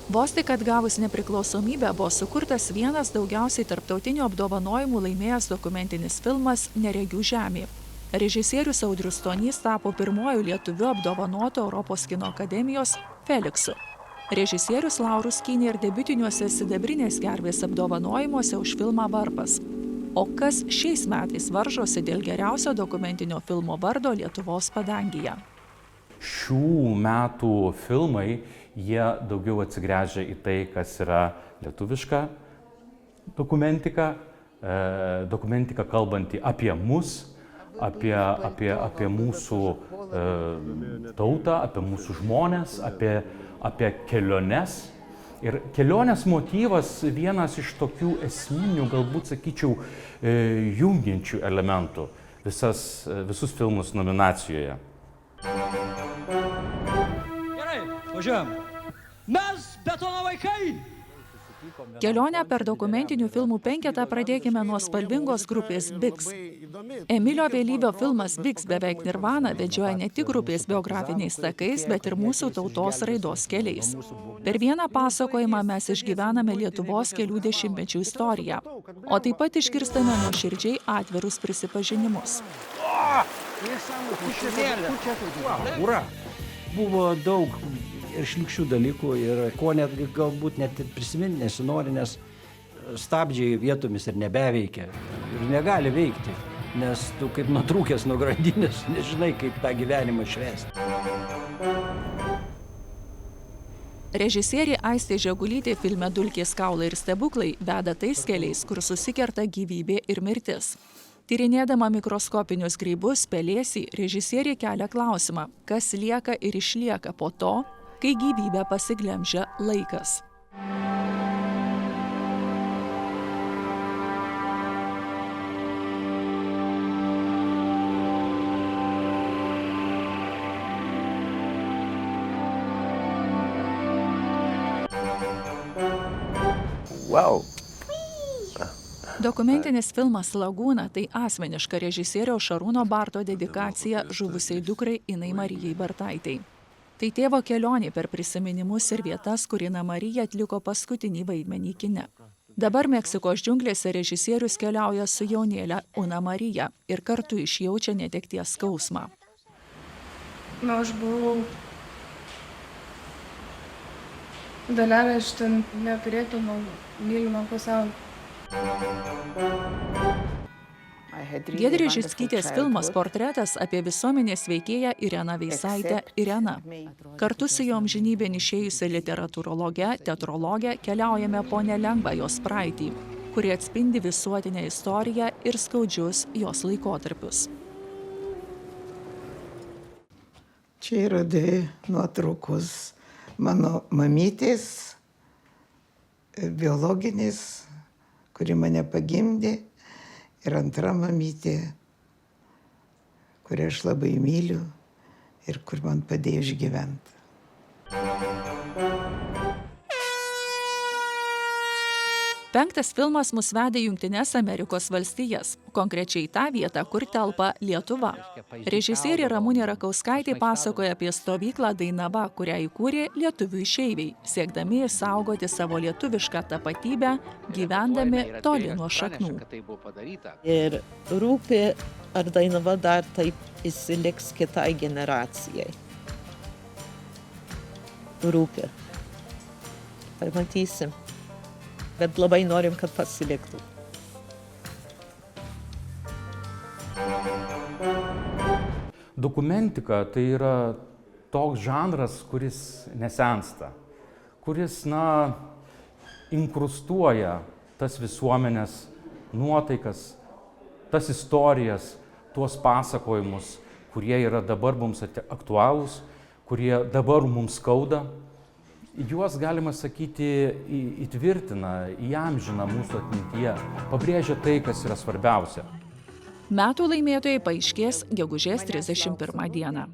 Vos tik atgavus nepriklausomybę buvo sukurtas vienas daugiausiai tarptautinių apdovanojimų laimėjęs dokumentinis filmas Neregių žemė. Režisierius Audrius Stonys tapo pirmuoju lietuviu apdovanotu Europos kino akademijos Feliksu. Režisierius Laurus skynė ir debiutiniuose Sidabrinės gervės apdovanojimuose už filmą Varpas. O kas šiais metais varžosi dėl geriausio dokumentinio filmo vardo Lietuvos padangėje? Šių metų filmai, jie daugiau atsigręžia į tai, kas yra lietuviška dokumentika, dokumentika kalbanti apie mus, apie mūsų tautą, apie mūsų žmones, apie keliones. Ir kelionės motyvas vienas iš tokių esminių, galbūt sakyčiau, jungiančių elementų visus filmus nominacijoje. Gerai, važiuojam. Mes betono vaikai! Kelionę per dokumentinių filmų penketą pradėkime nuo spalvingos grupės Biks. Emilio Vėlyvio filmas Biks beveik Nirvana vedžioja ne tik grupės biografiniais takais, bet ir mūsų tautos raidos keliais. Per vieną pasakojimą mes išgyvename Lietuvos kelių dešimtmečių istoriją, o taip pat išgirstame nuoširdžiai atvirus prisipažinimus. Ura! Buvo daug ir šlykščių dalykų ir ko netgi galbūt net prisiminti nesinori, nes stabdžiai vietomis ir nebeveikia ir negali veikti, nes tu kaip nutrūkęs nuo grandinės nežinai, kaip tą gyvenimą švęsti. Režisierė Aistė Žegulytė filme Dulkės kaulai ir stebuklai veda tais keliais, kur susikerta gyvybė ir mirtis. Tyrinėdama mikroskopinius grybus, pelėsį, režisierė kelia klausimą, kas lieka ir išlieka po to, kai gyvybę pasiglemžia laikas. Wow. Dokumentinis filmas Lagūna tai asmeniška režisieriaus Šarūno Barto dedikacija žuvusiai dukrai Inai Marijai Bartaitei. Tai tėvo kelionė per prisiminimus ir vietas, kur Ina Marija atliko paskutinį vaidmenį kine. Dabar Meksikos džiunglėse režisierius keliauja su jaunėle Una Marija ir kartu išjaučia netekties skausmą. Aš buvau dalelė iš ten neturėtumo mylimo pasaulio. Giedrės Žickytės filmas Portretas apie visuomenės veikėją Ireną Veisaitę Irena. Kartu su jo amžinybėn išėjusia literatūrologe, teatrologe keliaujame po nelengvą jos praeitį, kuri atspindi visuotinę istoriją ir skaudžius jos laikotarpius. Čia yra dvi nuotraukos mano mamytės, biologinės, kuri mane pagimdė, ir antra mamytė, kurią aš labai myliu ir kur man padėjo išgyventi. Penktas filmas mus vedė į Jungtines Amerikos valstijas, konkrečiai tą vietą, kur telpa Lietuva. Režisierė Ramunė Rakauskaitė pasakoja apie stovyklą Dainava, kurią įkūrė lietuvių išeiviai, siekdami išsaugoti savo lietuvišką tapatybę, gyvendami toli nuo šaknų. Ir rūpi, ar Dainava dar taip įsiliks kitai generacijai. Rūpi. Pamatysim. Bet labai norim, kad pasiliktų. Dokumentika tai yra toks žanras, kuris nesensta, kuris, inkrustuoja tas visuomenės nuotaikas, tas istorijas, tuos pasakojimus, kurie yra dabar mums aktualūs, kurie dabar mums skauda. Juos, galima sakyti, įtvirtina, įamžina mūsų atmintyje, pabrėžia tai, kas yra svarbiausia. Metų laimėtojai paaiškės gegužės 31 dieną.